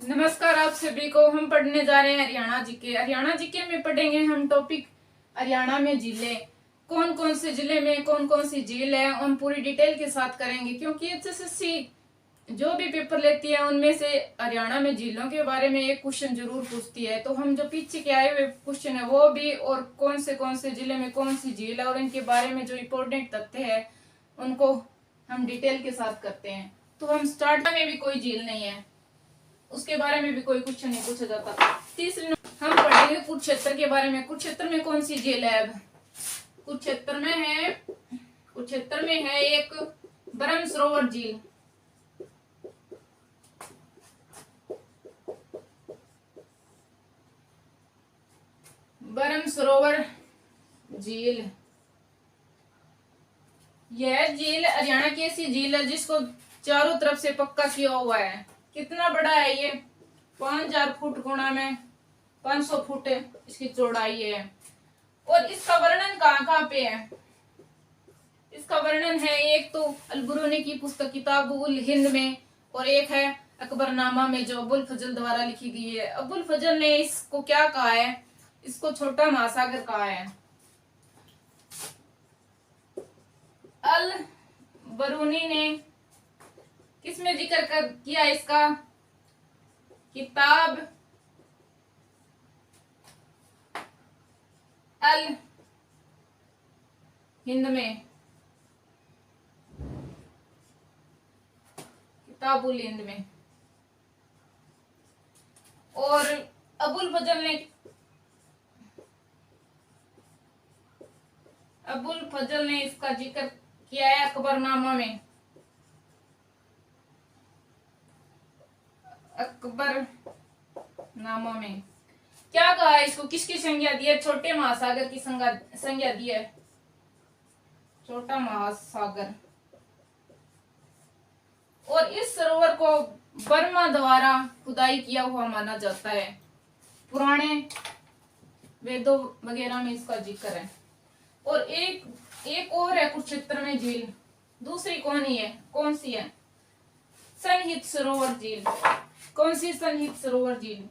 नमस्कार आप सभी को। हम पढ़ने जा रहे हैं हरियाणा जीके में पढ़ेंगे हम टॉपिक हरियाणा में जिले। कौन कौन से जिले में कौन कौन सी झील है हम पूरी डिटेल के साथ करेंगे, क्योंकि एचएसएससी जो भी पेपर लेती है उनमें से हरियाणा में झीलों के बारे में एक क्वेश्चन जरूर पूछती है। तो हम जो पीछे के आए हुए क्वेश्चन है वो भी, और कौन से जिले में कौन सी झील है और इनके बारे में जो इम्पोर्टेंट तथ्य है उनको हम डिटेल के साथ करते हैं। तो हम स्टार्ट में भी कोई झील नहीं है, उसके बारे में भी कोई क्वेश्चन नहीं पूछा जाता। तीसरी हम पढ़ेंगे कुरुक्षेत्र के बारे में। कुरुक्षेत्र में कौन सी झील है? अब कुरुक्षेत्र में है एक ब्रह्म सरोवर झील। ब्रह्म सरोवर झील, यह झील हरियाणा की ऐसी झील है जिसको चारों तरफ से पक्का किया हुआ है। कितना बड़ा है ये? 5000 फुट गुणा में 500 फुट इसकी चौड़ाई है। और इसका वर्णन कहाँ पे है? इसका वर्णन है एक तो अल-बुरूनी की पुस्तक किताब उल हिंद में, और एक है अकबरनामा में जो अबुल फजल द्वारा लिखी गई है। अबुल फजल ने इसको क्या कहा है? इसको छोटा महासागर कहा है। अल-बरूनी ने किसमें जिक्र किया इसका? किताब अल हिंद में, किताब उल हिंद में। और अबुल फजल ने इसका जिक्र किया है अकबरनामा में। अकबरनामा में क्या कहा है? इसको किसकी संज्ञा दी है? छोटे महासागर की संज्ञा दी है, छोटा महासागर। और इस सरोवर को बर्मा द्वारा खुदाई किया हुआ माना जाता है। पुराने वेदों वगैरह में इसका जिक्र है। और एक और है कुरुक्षेत्र में झील, दूसरी कौन सी है? सनहित सरोवर झील। कौन सी सनहित सरोवर झील?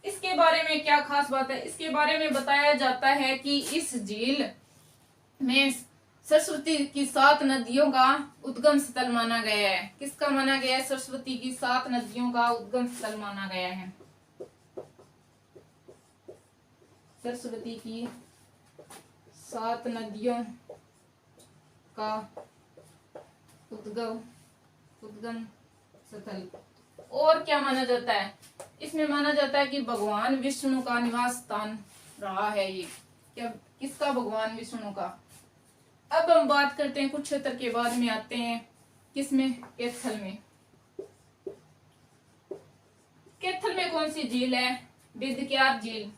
इसके बारे में क्या खास बात है? इसके बारे में बताया जाता है कि इस झील में सरस्वती की 7 नदियों का उद्गम स्थल माना गया है। किसका माना गया है? सरस्वती की 7 नदियों का उद्गम स्थल माना गया है। सरस्वती की 7 नदियों का उद्गम स्थल। और क्या माना जाता है? इसमें माना जाता है कि भगवान विष्णु का निवास स्थान रहा है ये। क्या किसका? भगवान विष्णु का। अब हम बात करते हैं कुरुक्षेत्र के बाद में आते हैं किसमें? कैथल में। कैथल में कौन सी झील है? बिंदक्यार झील।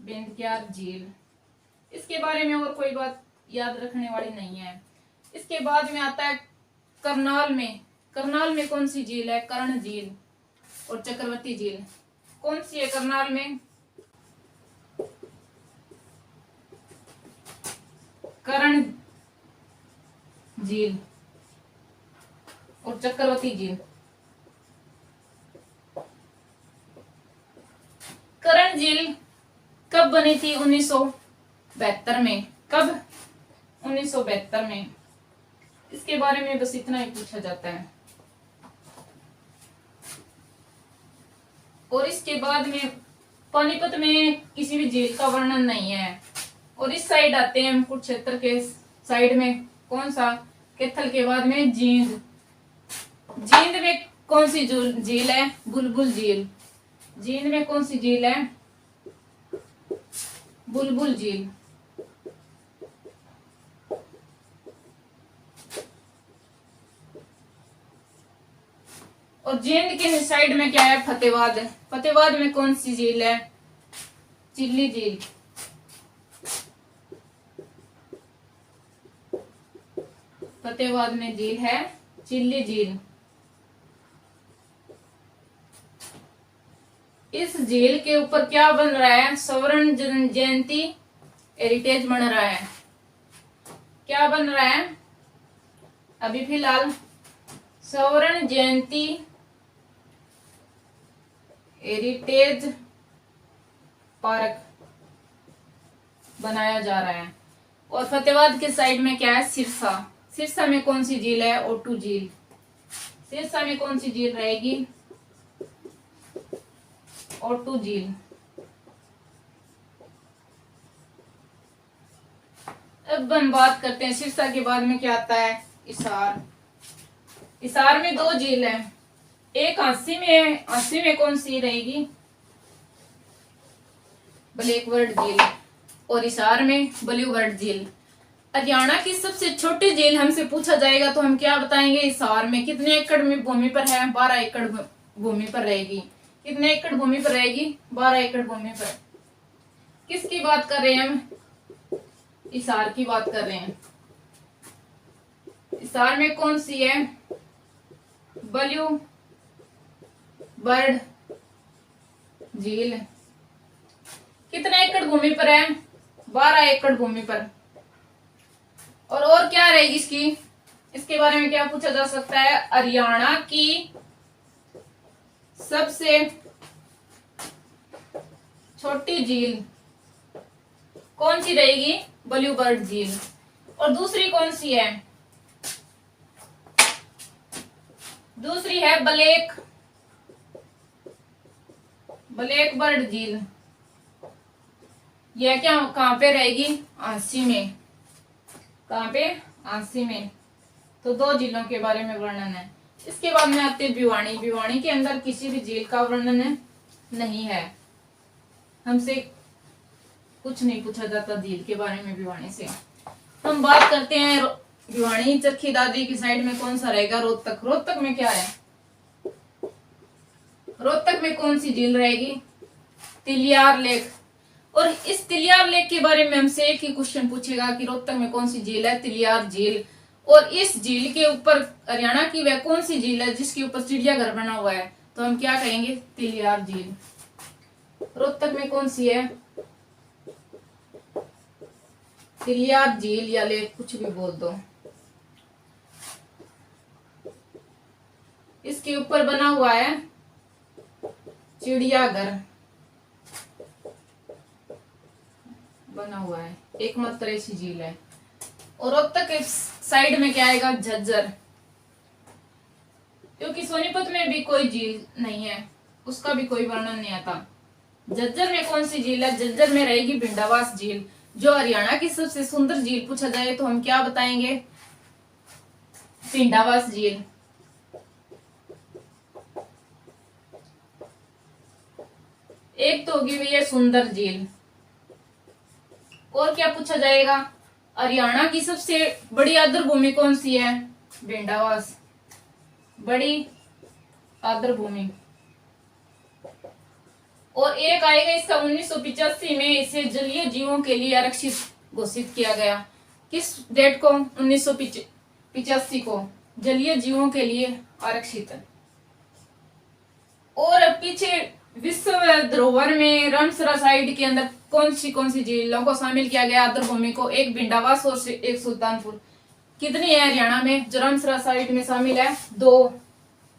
बिंदक्यार झील, इसके बारे में और कोई बात याद रखने वाली नहीं है। इसके बाद में आता है करनाल में। करनाल में कौन सी झील है? कर्ण झील और चक्रवर्ती झील। कौन सी है करनाल में? कर्ण झील और चक्रवर्ती झील। कर्ण झील कब बनी थी? 1972 में। कब? 1972 में। इसके बारे में बस इतना ही पूछा जाता है। और इसके बाद में पानीपत में किसी भी झील का वर्णन नहीं है। और इस साइड आते हैं हम कुरुक्षेत्र के साइड में। कौन सा? कैथल के बाद में जींद। जींद में कौन सी झील है? बुलबुल झील। जींद में कौन सी झील है? बुलबुल झील। और जींद के साइड में क्या है? फतेहाबाद। फतेहाबाद में कौन सी झील है? चिल्ली झील। फतेहाबाद में झील है चिल्ली झील। इस झील के ऊपर क्या बन रहा है? स्वर्ण जयंती हेरिटेज बन रहा है। क्या बन रहा है अभी फिलहाल? स्वर्ण जयंती हेरिटेज पार्क बनाया जा रहा है। और फतेहाबाद के साइड में क्या है? सिरसा। सिरसा में कौन सी झील है? O2 झील। सिरसा में कौन सी झील रहेगी? O2 झील। अब हम बात करते हैं सिरसा के बाद में क्या आता है? हिसार। हिसार में दो झील है, एक अस्सी में है। अस्सी में कौन सी रहेगी? ब्लैक बर्ड झील। और हिसार में ब्लू बर्ड झील। हरियाणा की सबसे छोटी झील हमसे पूछा जाएगा तो हम क्या बताएंगे? हिसार में। कितने एकड़ में भूमि पर है? 12 एकड़ भूमि पर रहेगी। कितने एकड़ भूमि पर रहेगी? 12 एकड़ भूमि पर। किसकी बात कर रहे हैं हम? हिसार की बात कर रहे हैं। हिसार में कौन सी है? ब्लू बर्ड झील। कितने एकड़ भूमि पर है? 12 एकड़ भूमि पर। और क्या रहेगी इसकी? इसके बारे में क्या पूछा जा सकता है? हरियाणा की सबसे छोटी झील कौन सी रहेगी? ब्लू बर्ड झील। और दूसरी कौन सी है? दूसरी है ब्लैक बर्ड झील। यह क्या कहां पे रहेगी? आंसी में। कहां पे? आंसी में। तो दो झीलों के बारे में वर्णन है। इसके बाद में आते हैं भिवानी। भिवानी के अंदर किसी भी झील का वर्णन नहीं है। हमसे कुछ नहीं पूछा जाता झील के बारे में भिवानी से। हम बात करते हैं भिवानी चरखी दादरी की साइड में कौन सा रहेगा? रोहतक। रोहतक में क्या है? रोहतक में कौन सी झील रहेगी? तिलियार लेक। और इस तिलियार लेक के बारे में हमसे एक ही क्वेश्चन पूछेगा कि रोहतक में कौन सी झील है? तिलियार झील। और इस झील के ऊपर हरियाणा की वह कौन सी झील है जिसके ऊपर चिड़ियाघर बना हुआ है? तो हम क्या कहेंगे? तिलियार झील। रोहतक में कौन सी है? तिलियार झील या लेक, कुछ भी बोल दो। इसके ऊपर बना हुआ है चिड़ियाघर बना हुआ है, एकमात्र ऐसी झील है। और रोहतक के साइड में क्या आएगा? झज्जर। क्योंकि सोनीपत में भी कोई झील नहीं है, उसका भी कोई वर्णन नहीं आता। झज्जर में कौन सी झील है? झज्जर में रहेगी भिंडावास झील। जो हरियाणा की सबसे सुंदर झील पूछा जाए तो हम क्या बताएंगे? भिंडावास झील। एक तो होगी ये सुंदर झील। और क्या पूछा जाएगा? हरियाणा की सबसे बड़ी आर्द्र भूमि कौन सी है? भिंडावास। बड़ी आर्द्र भूमि। और एक आएगा इसका 1985 में इसे जलीय जीवों के लिए आरक्षित घोषित किया गया। किस डेट को? 1985 को जलीय जीवों के लिए आरक्षित। और पीछे विश्व धरोहर में रामसरा साइड के अंदर कौन सी झीलों को शामिल किया गया? आर्द्र भूमि को। एक भिंडावास और एक सुल्तानपुर। कितनी है हरियाणा में जो रामसरा साइड में शामिल है? 2।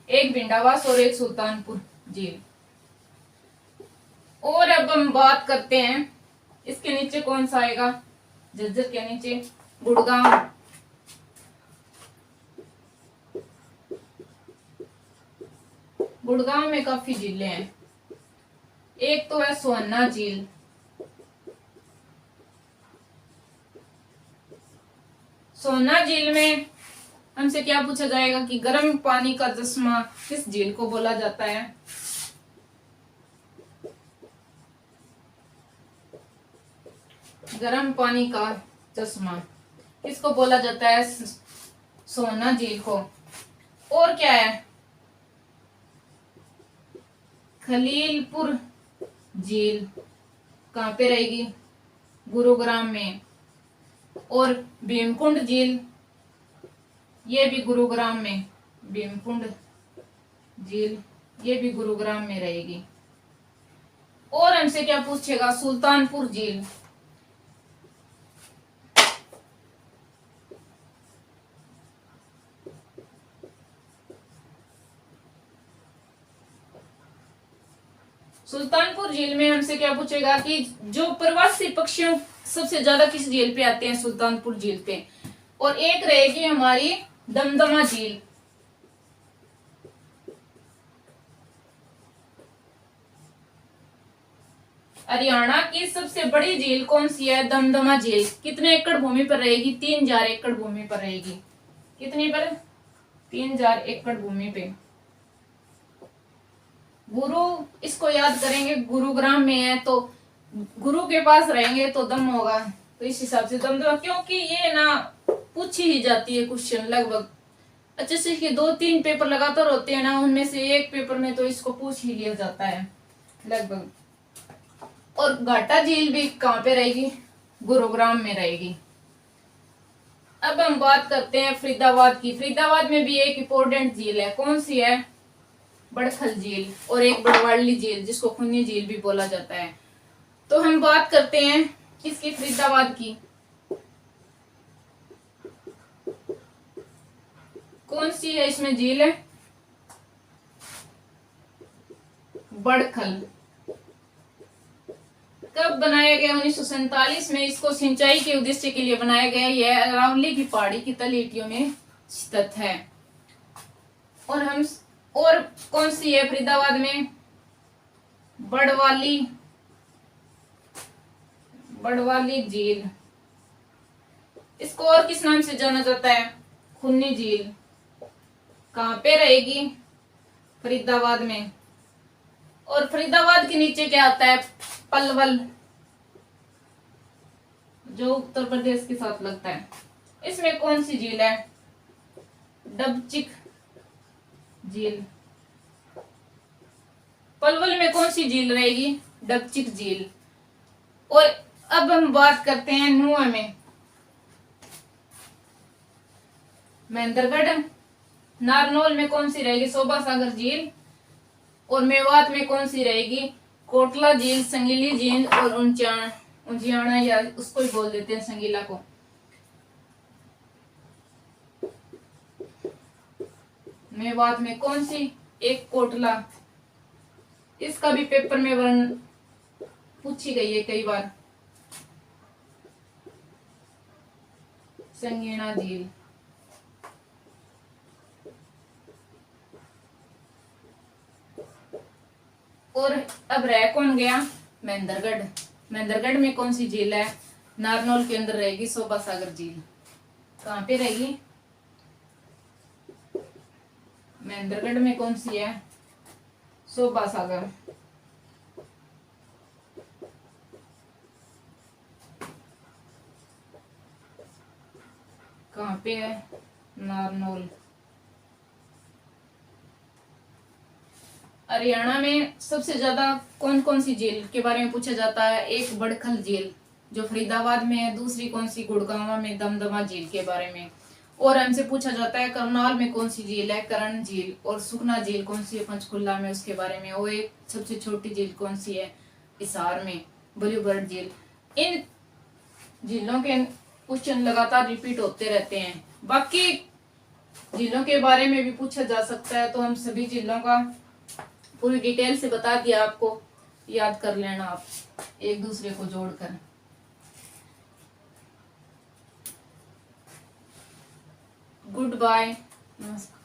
एक भिंडावास और एक सुल्तानपुर झील। और अब हम बात करते हैं इसके नीचे कौन सा आएगा? झज्जर के नीचे गुड़गांव। गुड़गांव में काफी झीलें हैं। एक तो है सोहन्ना झील। सोहन्ना झील में हमसे क्या पूछा जाएगा कि गर्म पानी का चश्मा किस झील को बोला जाता है? गर्म पानी का चश्मा किसको बोला जाता है? सोहन्ना झील को। और क्या है? खलीलपुर झील कहाँ पे रहेगी? गुरुग्राम में। और भीमकुंड झील ये भी गुरुग्राम में। भीमकुंड झील, ये भी गुरुग्राम में रहेगी। और हमसे क्या पूछेगा, सुल्तानपुर झील। सुल्तानपुर झील में हमसे क्या पूछेगा कि जो प्रवासी पक्षियों सबसे ज्यादा किस झील पे आते हैं, सुल्तानपुर झील पे। और एक रहेगी हमारी दमदमा झील। हरियाणा की सबसे बड़ी झील कौन सी है, दमदमा झील। कितने एकड़ भूमि पर रहेगी, 3000 एकड़ भूमि पर रहेगी। कितनी पर, 3000 एकड़ भूमि पे। गुरु, इसको याद करेंगे, गुरुग्राम में है तो गुरु के पास रहेंगे तो दम होगा, तो इस हिसाब से दमदमा, क्योंकि ये ना पूछी ही जाती है क्वेश्चन लगभग। अच्छे से कि 2-3 पेपर लगातार होते हैं ना, उनमें से एक पेपर में तो इसको पूछ ही लिया जाता है लगभग। और घाटा झील भी कहाँ पे रहेगी, गुरुग्राम में रहेगी। अब हम बात करते हैं फरीदाबाद की। फरीदाबाद में भी एक इंपॉर्टेंट झील है, कौन सी है, बड़खल झील, और एक बड़वाली झील जिसको खूनी झील भी बोला जाता है। तो हम बात करते हैं किसकी, फरीदाबाद की। कौन सी है इसमें झील है, बड़खल। कब बनाया गया, 1947 में। इसको सिंचाई के उद्देश्य के लिए बनाया गया। यह अरावली की पहाड़ी की तलहटियों में स्थित है। और कौन सी है फरीदाबाद में, बड़वाली झील। इसको और किस नाम से जाना जाता है, खूनी झील। कहाँ पे रहेगी, फरीदाबाद में। और फरीदाबाद के नीचे क्या आता है, पलवल, जो उत्तर प्रदेश के साथ लगता है। इसमें कौन सी झील है, डबचिक झील। पलवल में कौन सी झील रहेगी, डबचिक झील। और अब हम बात करते हैं नुआ में। महेंद्रगढ़, नारनौल में कौन सी रहेगी, शोभा सागर झील। और मेवात में कौन सी रहेगी, कोटला झील, संगीली झील और उंजियाना, या उसको ही बोल देते हैं संगीला को। मेवात में कौन सी, एक कोटला। इसका भी पेपर में वर्ण पूछी गई है कई बार। संगीना झील। और अब रह कौन गया, महेंद्रगढ़। महेंद्रगढ़ में कौन सी झील है, नारनौल के अंदर रहेगी शोभा सागर झील। कहाँ पे रहेगी, महेंद्रगढ़ में कौन सी है, शोभा सागर। कहाँ पे है, नारनौल। हरियाणा में सबसे ज्यादा कौन कौन सी झील के बारे में पूछा जाता है, एक बड़खल झील जो फरीदाबाद में है, दूसरी कौन सी, गुड़गांव में दमदमा झील के बारे में। और हमसे पूछा जाता है करनाल में कौन सी झील है, करण झील। और सुखना झील कौन सी है, पंचकुला में, उसके बारे में। और एक सबसे छोटी झील कौन सी है, हिसार में, ब्लूबर्ड झील। इन झीलों के क्वेश्चन लगातार रिपीट होते रहते हैं। बाकी झीलों के बारे में भी पूछा जा सकता है, तो हम सभी झीलों का पूरी डिटेल से बता दिया आपको, याद कर लेना आप एक दूसरे को जोड़कर। गुड बाय, नमस्कार।